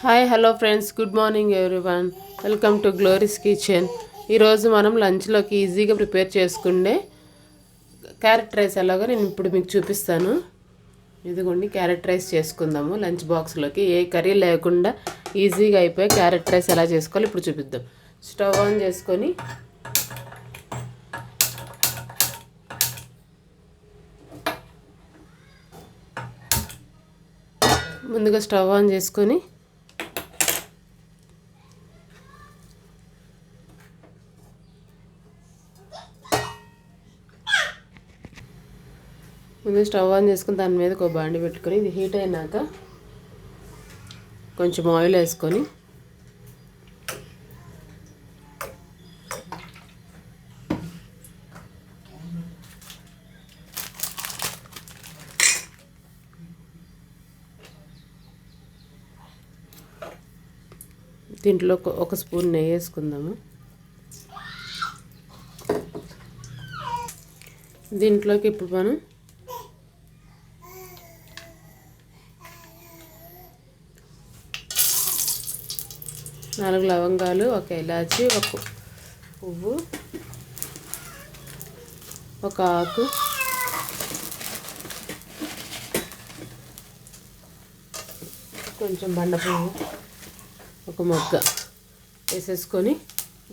Hi hello friends, good morning everyone. Welcome to glories kitchen. ఈరోజు మనం లంచ్లోకి ఈజీగా prepare చేసుకునే క్యారెట్ రైస్ ఎలాగో నేను ఇప్పుడు మీకు చూపిస్తాను. ఇదిగోండి, క్యారెట్ రైస్ చేసుకుందాము లంచ్ బాక్స్లోకి. ఏ కర్రీ లేకుండా ఈజీగా అయిపోయి క్యారెట్ రైస్ ఎలా చేసుకోవాలి ఇప్పుడు చూపిద్దాం. స్టవ్ ఆన్ చేసుకొని ముందుగా స్టవ్ ఆన్ చేసుకొని దాని మీద ఒక బాండి పెట్టుకొని ఇది హీట్ అయినాక కొంచెం ఆయిల్ వేసుకొని దీంట్లో ఒక స్పూన్ నెయ్యి వేసుకుందాము. దీంట్లోకి ఇప్పుడు మనం 4 లవంగాలు, ఒక ఇలాచి, ఒక పువ్వు, ఒక ఆకు, కొంచెం బండ పువ్వు, ఒక మొగ్గ వేసేసుకొని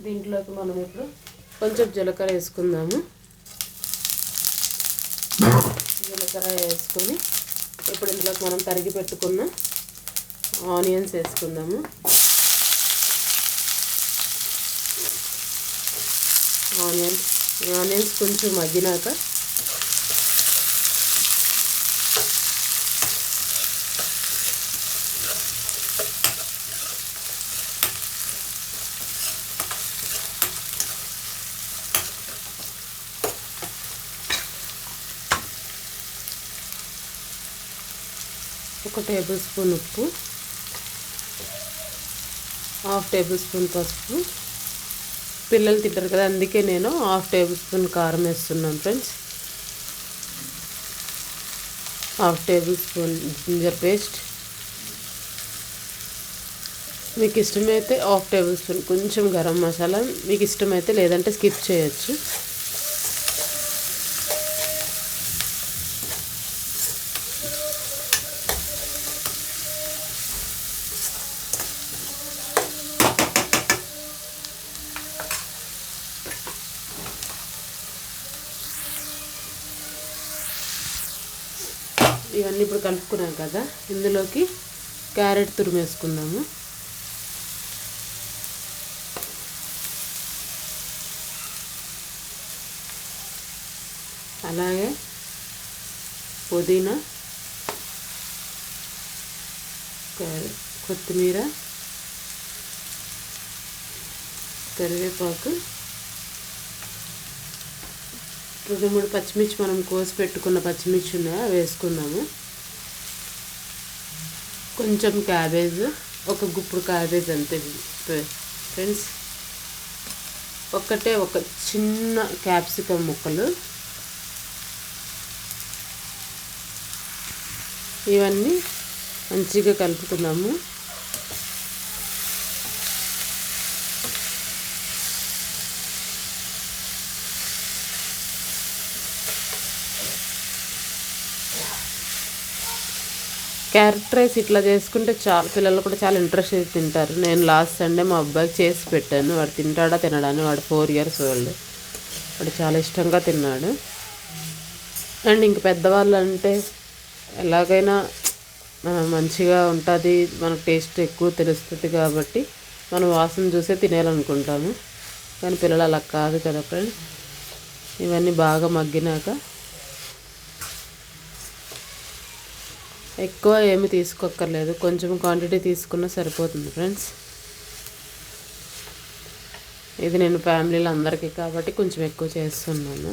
దీంట్లోకి మనం ఇప్పుడు కొంచెం జీలకర్ర వేసుకుందాము. జీలకర్ర వేసుకొని ఇప్పుడు ఇందులోకి మనం తరిగి పెట్టుకున్న ఆనియన్స్ వేసుకుందాము. ఆనియన్స్ కొంచెం మగ్గినాక ఒక టేబుల్ స్పూన్ ఉప్పు, 1/2 టేబుల్ స్పూన్ పసుపు. పిల్లలు తింటారు కదా, అందుకే నేను 1/2 టేబుల్ స్పూన్ కారం వేస్తున్నాను friends. 1/2 table spoon ginger paste. మీకు ఇష్టమైతే 1/2 టేబుల్ స్పూన్ కొంచెం గరం మసాలా, మీకు ఇష్టమైతే, లేదంటే స్కిప్ చేయొచ్చు. ఇవన్నీ ఇప్పుడు కలుపుకున్నాం కదా, ఇందులోకి క్యారెట్ తురిమేసుకుందాము. అలాగే పుదీనా, కొత్తిమీర, కరివేపాకు, 2-3 పచ్చిమిర్చి మనం కోసి పెట్టుకున్న పచ్చిమిర్చి ఉన్నాయి, అవి వేసుకుందాము. కొంచెం క్యాబేజ్, ఒక గుప్పుడు క్యాబేజ్ అంతే ఫ్రెండ్స్. ఒక చిన్న క్యాప్సికమ్ ముక్కలు. ఇవన్నీ మంచిగా కలుపుకుందాము. క్యారెట్ రైస్ ఇట్లా చేసుకుంటే పిల్లలు కూడా చాలా ఇంట్రెస్ట్ తింటారు. నేను లాస్ట్ సండే మా అబ్బాయికి చేసి పెట్టాను. వాడు తింటాడా తినడాని, వాడు 4 years ఓల్డ్. వాడు చాలా ఇష్టంగా తిన్నాడు. అండ్ ఇంక పెద్దవాళ్ళు అంటే ఎలాగైనా మంచిగా ఉంటుంది, మనకు టేస్ట్ ఎక్కువ తెలుస్తుంది కాబట్టి మనం వాసన చూసే తినేయాలనుకుంటాము. కానీ పిల్లలు అలా కాదు కదా ఫ్రెండ్స్. ఇవన్నీ బాగా మగ్గినాక ఎక్కువ ఏమి తీసుకోక్కర్లేదు, కొంచెం క్వాంటిటీ తీసుకున్నా సరిపోతుంది ఫ్రెండ్స్. ఇది నేను ఫ్యామిలీలో అందరికీ కాబట్టి కొంచెం ఎక్కువ చేస్తున్నాను.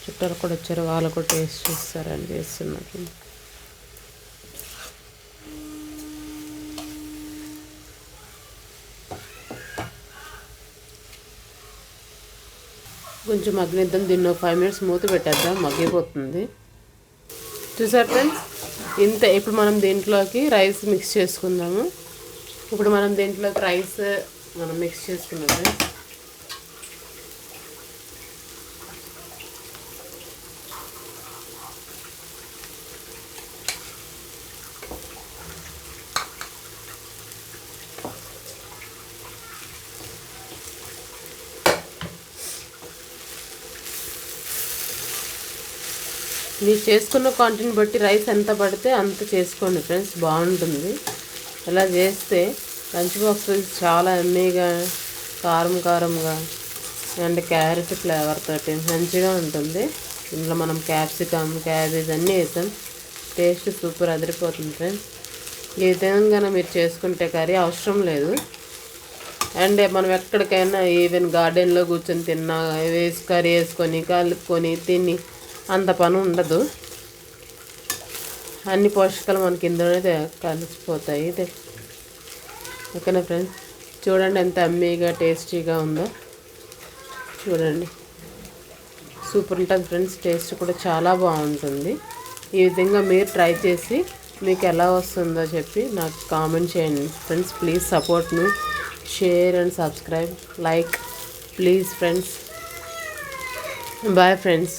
చుట్టాలు కూడా వచ్చారు, వాళ్ళు కూడా టేస్ట్ చూస్తారని చేస్తున్నారు. కొంచెం మగ్గనిద్దాం. దీన్ని 5 minutes మూత పెట్టేద్దాం, మగ్గిపోతుంది. చూసారు ఫ్రెండ్స్, ఇంత. ఇప్పుడు మనం దీంట్లోకి రైస్ మిక్స్ చేసుకుందాము. ఇప్పుడు మనం దీంట్లోకి రైస్ మనం మిక్స్ చేసుకున్నాం ఫ్రెండ్స్. మీరు చేసుకున్న క్వాంటిటీని బట్టి రైస్ ఎంత పడితే అంత చేసుకోండి ఫ్రెండ్స్, బాగుంటుంది. ఇలా చేస్తే లంచ్ బాక్స్ చాలా ఎమ్మీగా కారంగా అండ్ క్యారెట్ ఫ్లేవర్ తోటి మంచిగా ఉంటుంది. ఇందులో మనం క్యాప్సికమ్, క్యాబేజ్ అన్నీ వేసాం. టేస్ట్ సూపర్ అదిరిపోతుంది ఫ్రెండ్స్. ఈ విధంగా మీరు చేసుకుంటే కర్రీ అవసరం లేదు. అండ్ మనం ఎక్కడికైనా ఈవెన్ గార్డెన్లో కూర్చొని తిన్నా కర్రీ వేసుకొని కలుపుకొని తిని అంత పని ఉండదు. అన్ని పోషకాలు మనకి ఇందులోనే కలిసిపోతాయి. ఓకేనా ఫ్రెండ్స్, చూడండి ఎంత అమ్మీగా టేస్టీగా ఉందో. చూడండి సూపర్ ఉంటుంది ఫ్రెండ్స్. టేస్ట్ కూడా చాలా బాగుంటుంది. ఈ విధంగా మీరు ట్రై చేసి మీకు ఎలా వస్తుందో చెప్పి నాకు కామెంట్ చేయండి friends. Please support me, share and subscribe, like please friends. Bye friends.